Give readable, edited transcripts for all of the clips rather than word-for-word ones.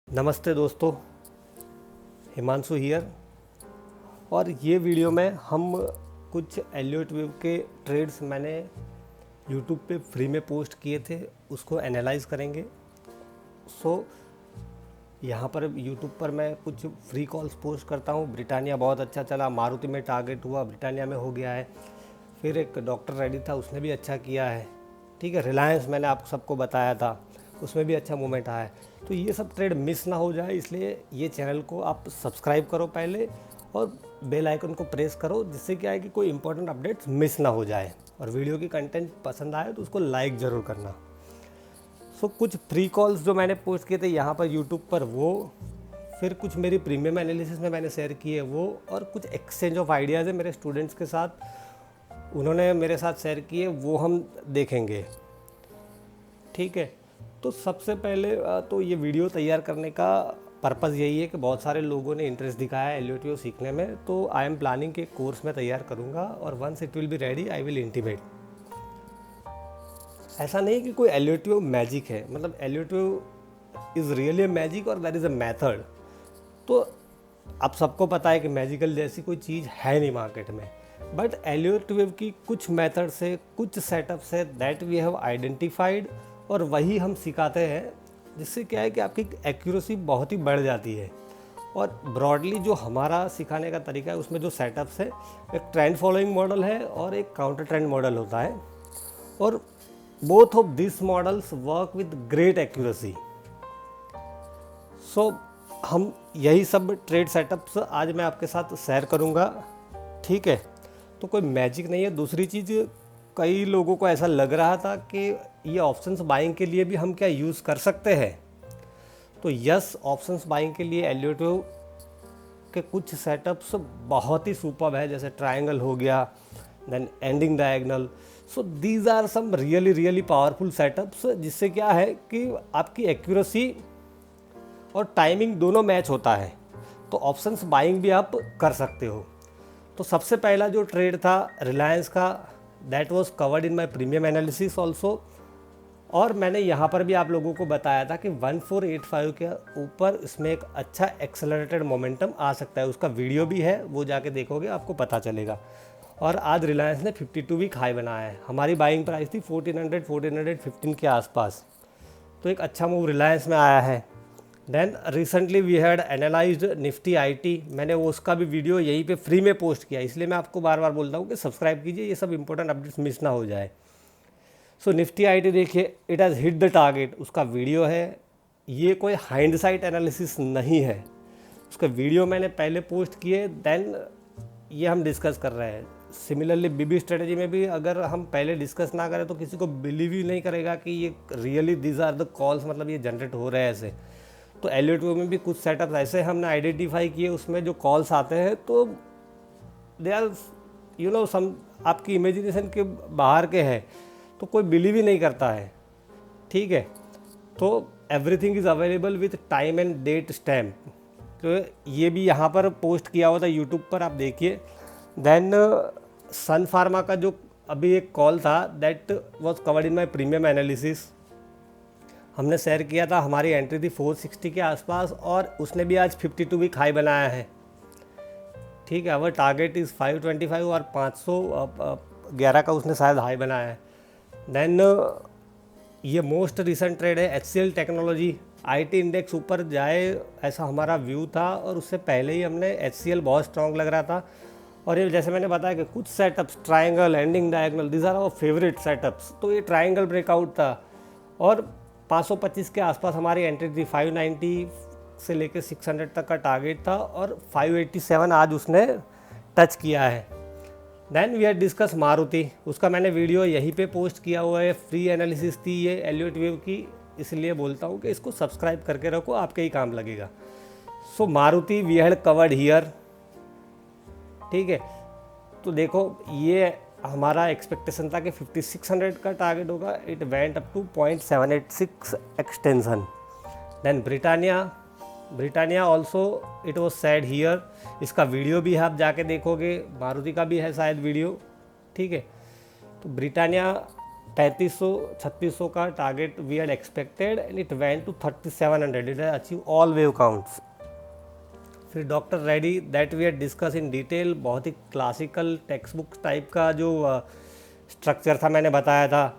नमस्ते दोस्तों, हिमांशु हियर। और ये वीडियो में हम कुछ एलियट वेव के ट्रेड्स मैंने यूट्यूब पे फ्री में पोस्ट किए थे, उसको एनालाइज करेंगे। यहाँ पर यूट्यूब पर मैं कुछ फ्री कॉल्स पोस्ट करता हूँ। ब्रिटानिया बहुत अच्छा चला, मारुति में टारगेट हुआ, ब्रिटानिया में हो गया है। फिर एक डॉक्टर रेडी था, उसने भी अच्छा किया है। ठीक है, रिलायंस मैंने आप सबको बताया था, उसमें भी अच्छा मूवमेंट आया है। तो ये सब ट्रेड मिस ना हो जाए, इसलिए ये चैनल को आप सब्सक्राइब करो पहले और बेल आइकन को प्रेस करो, जिससे क्या है कि कोई इंपॉर्टेंट अपडेट्स मिस ना हो जाए। और वीडियो की कंटेंट पसंद आए तो उसको लाइक ज़रूर करना। कुछ फ्री कॉल्स जो मैंने पोस्ट किए थे यहाँ पर यूट्यूब पर, वो फिर कुछ मेरी प्रीमियम एनालिसिस में मैंने शेयर किए वो, और कुछ एक्सचेंज ऑफ आइडियाज़ है मेरे स्टूडेंट्स के साथ, उन्होंने मेरे साथ शेयर किए, वो हम देखेंगे। ठीक है, तो सबसे पहले तो ये वीडियो तैयार करने का पर्पज़ यही है कि बहुत सारे लोगों ने इंटरेस्ट दिखाया है एलियट सीखने में, तो आई एम प्लानिंग के कोर्स में तैयार करूँगा और once it will be ready I will intimate. ऐसा नहीं कि कोई एलियट मैजिक है, मतलब Elliott is really a magic और दैट इज़ अ मेथड। तो आप सबको पता है कि मैजिकल जैसी कोई चीज़ है नहीं मार्केट में, बट एलियट वेव की कुछ मेथड से, कुछ setup say that we have identified, और वही हम सिखाते हैं, जिससे क्या है कि आपकी एक्यूरेसी बहुत ही बढ़ जाती है। और ब्रॉडली जो हमारा सिखाने का तरीका है, उसमें जो सेटअप्स है, एक ट्रेंड फॉलोइंग मॉडल है और एक काउंटर ट्रेंड मॉडल होता है, और both of this models work with great accuracy. हम यही सब ट्रेड सेटअप्स आज मैं आपके साथ शेयर करूंगा। ठीक है, तो कोई मैजिक नहीं है। दूसरी चीज़, कई लोगों को ऐसा लग रहा था कि ये ऑप्शंस बाइंग के लिए भी हम क्या यूज़ कर सकते हैं, तो यस, ऑप्शंस बाइंग के लिए एलियट वेव के कुछ सेटअप्स बहुत ही सुपर्ब है, जैसे ट्रायंगल हो गया, then ending diagonal. So these are some really powerful setups, जिससे क्या है कि आपकी एक्यूरेसी और टाइमिंग दोनों मैच होता है, तो ऑप्शंस बाइंग भी आप कर सकते हो। तो सबसे पहला जो ट्रेड था रिलायंस का, that was covered in my premium analysis also, और मैंने यहाँ पर भी आप लोगों को बताया था कि 1485 के ऊपर इसमें एक अच्छा एक्सेलरेटेड मोमेंटम आ सकता है। उसका वीडियो भी है, वो जाके देखोगे आपको पता चलेगा। और आज रिलायंस ने 52 वीक हाई बनाया है। हमारी बाइंग प्राइस थी 1415 के आसपास, तो एक अच्छा मूव रिलायंस में आया है। Then recently we had analysed Nifty IT, मैंने वो उसका भी वीडियो यहीं पे फ्री में पोस्ट किया, इसलिए मैं आपको बार बार बोलता हूँ कि सब्सक्राइब कीजिए, ये सब इंपॉर्टेंट अपडेट्स मिस ना हो जाए। निफ्टी आईटी देखिए, it has hit the target, उसका वीडियो है। ये कोई हाइंडसाइट एनालिसिस नहीं है, उसका वीडियो मैंने पहले पोस्ट किए, देन ये हम डिस्कस कर रहे हैं। सिमिलरली बीबी स्ट्रेटजी में भी अगर हम पहले डिस्कस ना करें तो किसी को बिलीव ही नहीं करेगा कि ये really this are the calls, मतलब ये जनरेट हो रहे हैं ऐसे। तो एलियट वेव में भी कुछ सेटअप ऐसे हमने आइडेंटिफाई किए, उसमें जो कॉल्स आते हैं तो दे आर सम आपकी इमेजिनेशन के बाहर के हैं, तो कोई बिलीव ही नहीं करता है। ठीक है, तो everything is available with time and date stamp, तो ये भी यहाँ पर पोस्ट किया हुआ था यूट्यूब पर, आप देखिए। देन सन फार्मा का जो अभी एक कॉल था, that was covered in my premium analysis, हमने शेयर किया था। हमारी एंट्री थी 460 के आसपास, और उसने भी आज 52 वीक हाई बनाया है। ठीक है, अवर टारगेट इज़ 525 और 511 का उसने शायद हाई बनाया है। देन ये मोस्ट रिसेंट ट्रेड है HCL टेक्नोलॉजी, IT इंडेक्स ऊपर जाए ऐसा हमारा व्यू था, और उससे पहले ही हमने HCL बहुत स्ट्रॉन्ग लग रहा था। और ये जैसे मैंने बताया कि कुछ setups, triangle, ending diagonal, this are our favourite setups, तो ये ट्रायंगल ब्रेकआउट था, और 525 के आसपास हमारी एंट्री थी। 590 से लेकर 600 तक का टारगेट था, और 587 आज उसने टच किया है। Then we are discuss Maruti, उसका मैंने वीडियो यहीं पे पोस्ट किया हुआ है, फ्री एनालिसिस थी ये एलियट वेव की, इसलिए बोलता हूँ कि इसको सब्सक्राइब करके रखो, आपके ही काम लगेगा। Maruti we had covered here. ठीक है, तो देखो ये हमारा एक्सपेक्टेशन था कि 5600 का टारगेट होगा, it went up to 0.786 extension. Then Britannia also it was said here, इसका वीडियो भी है, आप जाके देखोगे, मारुति का भी है शायद वीडियो। ठीक है, तो ब्रिटानिया 3500-3600 का target we had expected and it went to 3700. It achieve all wave counts. फिर doctor Reddy that we had discuss in detail, बहुत ही क्लासिकल टेक्स्ट बुक टाइप का जो स्ट्रक्चर था मैंने बताया था.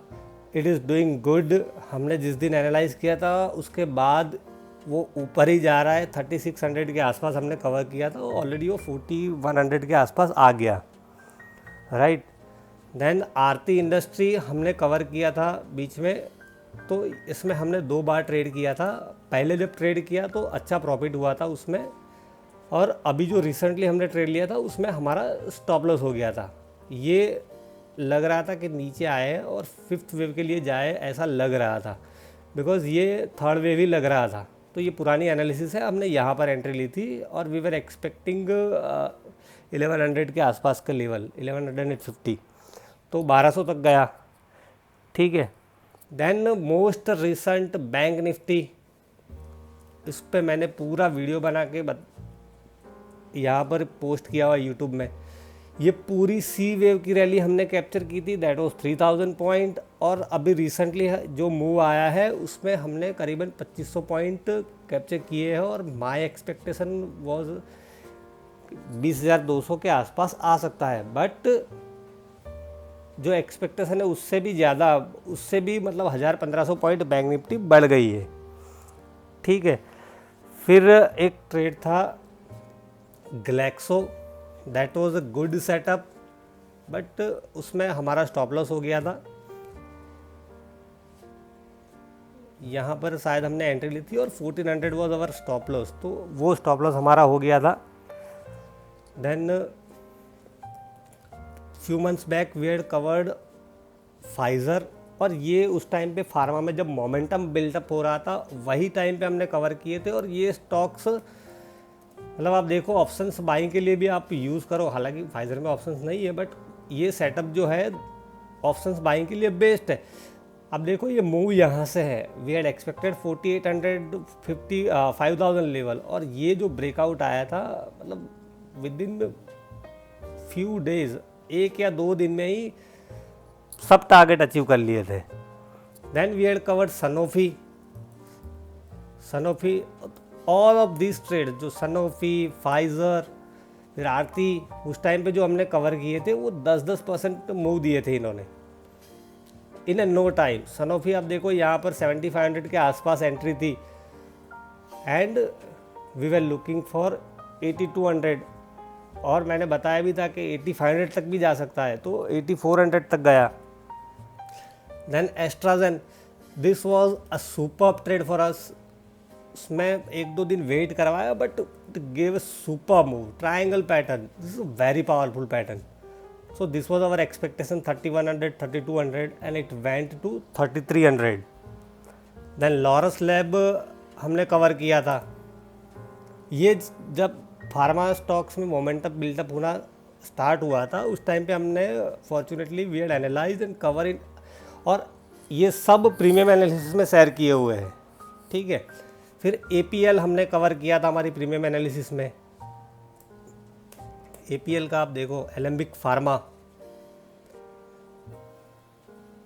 It is doing good. हमने जिस दिन एनालाइज किया था उसके बाद वो ऊपर ही जा रहा है. 3600 के आसपास हमने कवर किया था, ऑलरेडी वो 4100 के आसपास आ गया, राइट. देन आरती इंडस्ट्री हमने कवर किया था बीच में, तो इसमें हमने 2 बार ट्रेड किया था. पहले जब ट्रेड किया तो अच्छा प्रॉफिट हुआ था उसमें, और अभी जो रिसेंटली हमने ट्रेड लिया था उसमें हमारा स्टॉप लॉस हो गया था. ये लग रहा था कि नीचे आए और 5th वेव के लिए जाए, ऐसा लग रहा था, बिकॉज़ ये 3rd वेव ही लग रहा था. तो ये पुरानी एनालिसिस है, हमने यहाँ पर एंट्री ली थी और वी वर एक्सपेक्टिंग 1100 के आसपास का लेवल, 1150, तो 1200 तक गया, ठीक है. Then most recent bank Nifty, इस पे मैंने पूरा वीडियो बना के यहाँ पर पोस्ट किया हुआ यूट्यूब में. ये पूरी सी वेव की रैली हमने कैप्चर की थी, दैट वाज 3000 पॉइंट. और अभी रिसेंटली जो मूव आया है उसमें हमने करीबन 2500 पॉइंट कैप्चर किए हैं, और माय एक्सपेक्टेशन वाज 20,200 के आसपास आ सकता है. बट जो एक्सपेक्टेशन है उससे भी ज़्यादा, उससे भी मतलब 1000-1500 पॉइंट बैंक निफ्टी बढ़ गई है, ठीक है. फिर एक ट्रेड था Glaxo, that was a good setup, but उसमें हमारा स्टॉप लॉस हो गया था. यहाँ पर शायद हमने एंट्री ली थी और 1400 वाज आवर स्टॉप लॉस, तो वो स्टॉप लॉस हमारा हो गया था. Then few months back we had covered Pfizer, और ये उस टाइम पे फार्मा में जब मोमेंटम बिल्टअप हो रहा था वही टाइम पे हमने कवर किए थे. और ये स्टॉक्स मतलब आप देखो ऑप्शंस बाइंग के लिए भी आप यूज़ करो, हालांकि फाइज़र में ऑप्शंस नहीं है, बट ये सेटअप जो है ऑप्शंस बाइंग के लिए बेस्ट है. अब देखो ये मूव यहाँ से है, वी हैड एक्सपेक्टेड 4800 5000 लेवल, और ये जो ब्रेकआउट आया था मतलब विद इन फ्यू डेज, 1 या 2 दिन में ही सब टारगेट अचीव कर लिए थे. Then we had covered Sanofi. All of this trade जो सनोफी, फाइज़र, फिर आरती, उस टाइम पे जो हमने कवर किए थे वो 10% मूव दिए थे इन्होंने इन नो टाइम. सनोफी आप देखो यहाँ पर 7500 के आसपास एंट्री थी, and we were looking for 8200, और मैंने बताया भी था कि 8500 तक भी जा सकता है, तो 8400 तक गया. Then AstraZeneca, this was a super trade for us. उसमें 1-2 दिन वेट करवाया, but it gave a super move, triangle pattern. This is a very powerful pattern. So this was our expectation 3100, 3200 and it went to 3300. Then Laurus Lab हमने cover किया था. ये जब pharma stocks में momentum buildup होना start हुआ था उस टाइम पे हमने fortunately we had analyse and cover in, और ये सब प्रीमियम एनालिसिस में शेयर किए हुए हैं, ठीक है. फिर APL हमने कवर किया था हमारी प्रीमियम एनालिसिस में. APL का आप देखो एलेम्बिक फार्मा,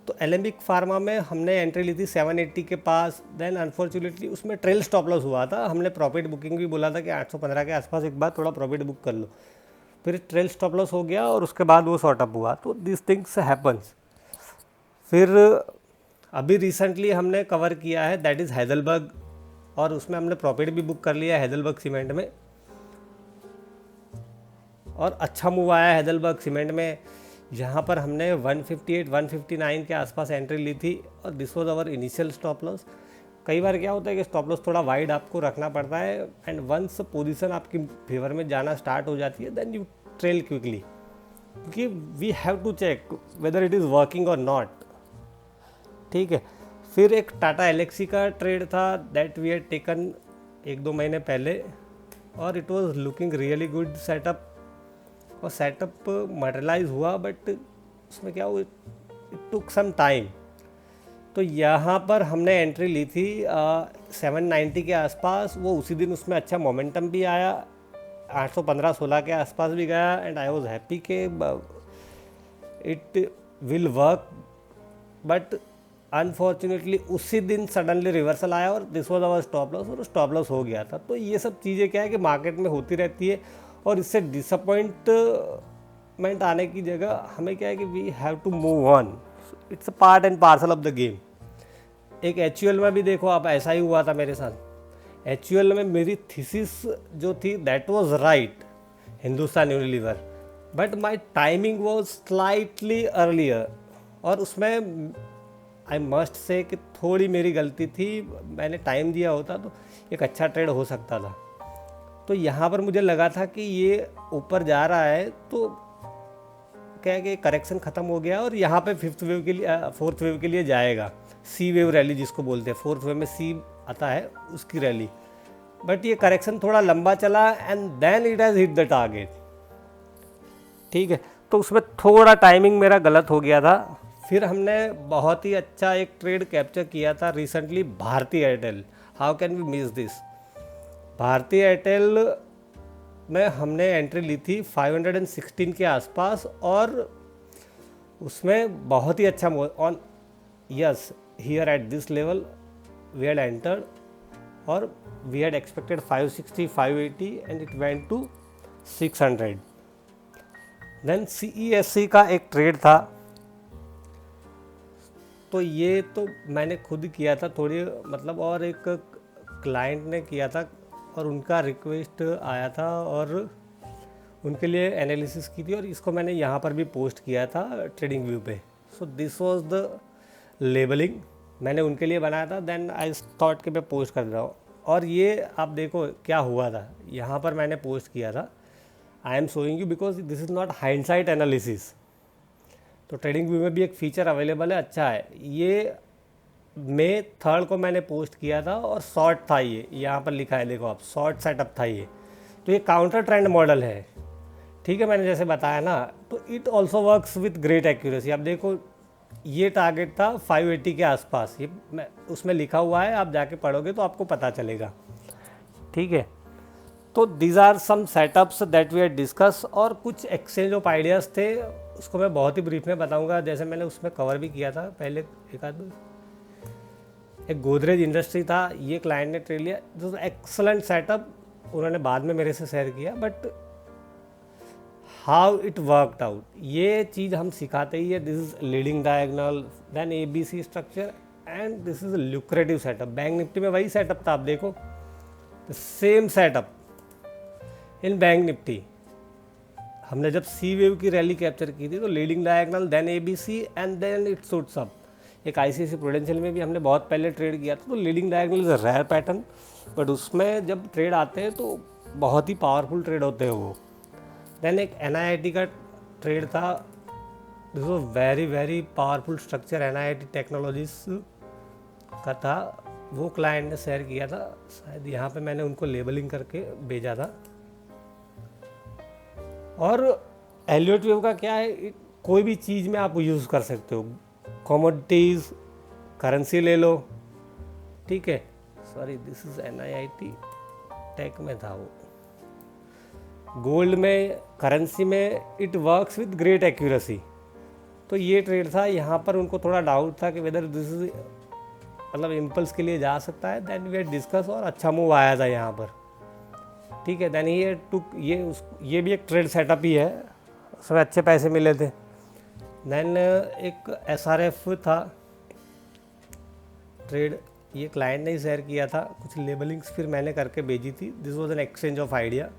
तो एलेम्बिक फार्मा में हमने एंट्री ली थी 780 के पास. देन अनफॉर्चुनेटली उसमें ट्रेल स्टॉप लॉस हुआ था. हमने प्रॉफिट बुकिंग भी बोला था कि 815 के आसपास एक बार थोड़ा प्रॉफिट बुक कर लो, फिर ट्रेल स्टॉप लॉस हो गया और उसके बाद वो शॉर्ट अप हुआ. तो दिस थिंग्स हैपन्स. फिर अभी रिसेंटली हमने कवर किया है दैट इज़ हैदलबर्ग, और उसमें हमने प्रॉफिट भी बुक कर लिया है हैदलबर्ग सीमेंट में, और अच्छा मूव आया है हैदलबर्ग सीमेंट में. यहाँ पर हमने 158-159 के आसपास एंट्री ली थी, और this was our initial stop loss. कई बार क्या होता है कि स्टॉप लॉस थोड़ा वाइड आपको रखना पड़ता है, एंड वंस पोजीशन आपकी फेवर में जाना स्टार्ट हो जाती है देन यू ट्रेल क्विकली, क्योंकि we have to check whether it is working और नॉट, ठीक है. फिर एक टाटा एलेक्सी का ट्रेड था दैट वी हैड टेकन 1-2 महीने पहले, और it was looking really good setup, और सेटअप मटेरियलाइज हुआ, बट उसमें क्या हुआ, इट टुक सम टाइम. तो यहाँ पर हमने एंट्री ली थी 790 के आसपास. वो उसी दिन उसमें अच्छा मोमेंटम भी आया, 815-16 के आसपास भी गया, एंड आई वाज हैप्पी के it will work but unfortunately उसी दिन सडनली रिवर्सल आया और this was our stop loss और स्टॉप लॉस हो गया था। तो ये सब चीज़ें क्या है कि मार्केट में होती रहती है और इससे डिसअपॉइंटमेंट आने की जगह हमें क्या है कि we have to move on, it's a part and parcel of the game. एक एचयूएल में भी देखो आप, ऐसा ही हुआ था मेरे साथ। एचयूएल में मेरी थीसिस जो थी that was right, Hindustan Unilever, but my timing was slightly earlier. और उसमें आई मस्ट से कि थोड़ी मेरी गलती थी, मैंने टाइम दिया होता तो एक अच्छा ट्रेड हो सकता था। तो यहाँ पर मुझे लगा था कि ये ऊपर जा रहा है तो क्या है कि करेक्शन ख़त्म हो गया और यहाँ पे फोर्थ वेव के लिए जाएगा, सी वेव रैली जिसको बोलते हैं, फोर्थ वेव में सी आता है उसकी रैली। बट ये करेक्शन थोड़ा लंबा चला and then it has hit the target. ठीक है, तो उसमें थोड़ा टाइमिंग मेरा गलत हो गया था। फिर हमने बहुत ही अच्छा एक ट्रेड कैप्चर किया था recently, Bharti Airtel. How can we miss this? Bharti Airtel में हमने एंट्री ली थी 516 के आसपास और उसमें बहुत ही अच्छा on yes here at this level we had entered और we had expected 560 580 and it went to 600। Then CESC का एक ट्रेड था, तो ये तो मैंने खुद किया था थोड़ी, मतलब और एक क्लाइंट ने किया था और उनका रिक्वेस्ट आया था और उनके लिए एनालिसिस की थी और इसको मैंने यहाँ पर भी पोस्ट किया था ट्रेडिंग व्यू पे। So this was the labelling मैंने उनके लिए बनाया था, देन आई थॉट कि मैं पोस्ट कर रहा हूँ। और ये आप देखो क्या हुआ था, यहाँ पर मैंने पोस्ट किया था। I am showing you because this is not hindsight analysis. तो ट्रेडिंग व्यू में भी एक फ़ीचर अवेलेबल है, अच्छा है। ये मई 3 को मैंने पोस्ट किया था और शॉर्ट था, ये यहाँ पर लिखा है देखो आप, शॉर्ट सेटअप था ये। तो ये काउंटर ट्रेंड मॉडल है, ठीक है, मैंने जैसे बताया ना। तो it also works with great accuracy. आप देखो ये टारगेट था 580 के आसपास, ये उसमें लिखा हुआ है, आप जाके पढ़ोगे तो आपको पता चलेगा, ठीक है। तो these are some setups that we had discuss और कुछ एक्सचेंज ऑफ आइडियाज़ थे, उसको मैं बहुत ही ब्रीफ में बताऊंगा। जैसे मैंने उसमें कवर भी किया था पहले एक गोदरेज इंडस्ट्री था, ये क्लाइंट ने ट्रेड लिया, जो एक्सलेंट सेटअप, उन्होंने बाद में मेरे से शेयर किया। But how it worked out, ये चीज़ हम सिखाते ही है। This is leading diagonal, then ABC structure and this is lucrative setup. Bank Nifty में वही सेटअप था, आप देखो same setup in bank Nifty. हमने जब सी वेव की रैली कैप्चर की थी तो leading diagonal, then ABC and then it shoots up. एक ICICI प्रूडेंशियल में भी हमने बहुत पहले ट्रेड किया था। तो leading diagonal is a rare pattern, but उसमें जब ट्रेड आते हैं तो बहुत ही पावरफुल ट्रेड होते हैं वो। देन एक NIIT का ट्रेड था, this was very very powerful structure, NIIT technologies का था, वो क्लाइंट ने शेयर किया था, शायद यहाँ पे मैंने उनको लेबलिंग करके भेजा था। और एलियट वेव का क्या है, कोई भी चीज़ में आप यूज़ कर सकते हो, कमोडिटीज़, करेंसी ले लो, ठीक है। Sorry this is NIIT tech में था वो। गोल्ड में, करेंसी में it works with great accuracy. तो ये ट्रेड था, यहाँ पर उनको थोड़ा डाउट था कि वेदर दिस इज मतलब इम्पल्स के लिए जा सकता है। दैन वी डिस्कस और अच्छा मूव आया था यहाँ पर, ठीक है। दैन ये टुक ये भी एक ट्रेड सेटअप ही है, उसमें अच्छे पैसे मिले थे। दैन एक SRF था ट्रेड, ये क्लाइंट ने ही शेयर किया था, कुछ लेबलिंग्स फिर मैंने करके भेजी थी। This was an exchange of idea,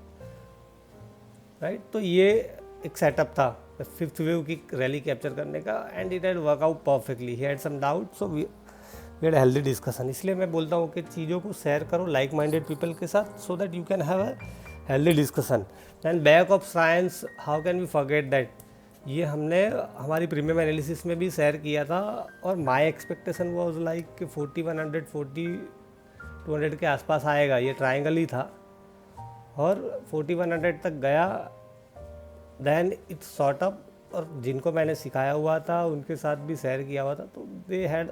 right. तो ये एक सेटअप था फिफ्थ वेव की रैली कैप्चर करने का and it had work out perfectly. He had some doubt, so we had healthy discussion. इसलिए मैं बोलता हूँ कि चीज़ों को शेयर करो लाइक माइंडेड पीपल के साथ, so that you can have a healthy discussion. Then back of science, how can we forget that, ये हमने हमारी प्रीमियम एनालिसिस में भी शेयर किया था और माय एक्सपेक्टेशन वाज लाइक कि 4100 4200 के आसपास आएगा। ये ट्रायंगल ही था और 4100 तक गया, देन इट शॉर्ट अप। और जिनको मैंने सिखाया हुआ था उनके साथ भी शेयर किया हुआ था, तो दे हैड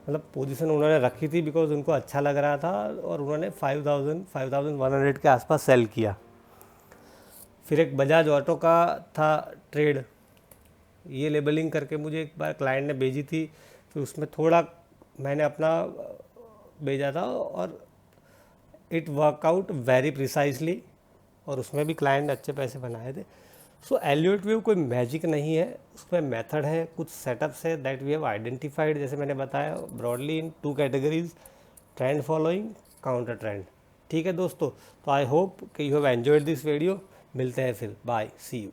मतलब पोजीशन उन्होंने रखी थी बिकॉज उनको अच्छा लग रहा था और उन्होंने 5100 के आसपास सेल किया। फिर एक बजाज ऑटो का था ट्रेड, ये लेबलिंग करके मुझे एक बार क्लाइंट ने भेजी थी फिर उसमें थोड़ा मैंने अपना भेजा था और इट वर्कआउट वेरी प्रिसाइजली, और उसमें भी क्लाइंट अच्छे पैसे बनाए थे। सो एलियट वेव कोई मैजिक नहीं है, उसमें मेथड है, कुछ सेटअप्स है दैट वी हैव आइडेंटिफाइड, जैसे मैंने बताया ब्रॉडली इन 2 categories, trend following, counter trend. ठीक है दोस्तों, तो आई होप कि you have enjoyed this video. मिलते हैं फिर, बाय, सी यू।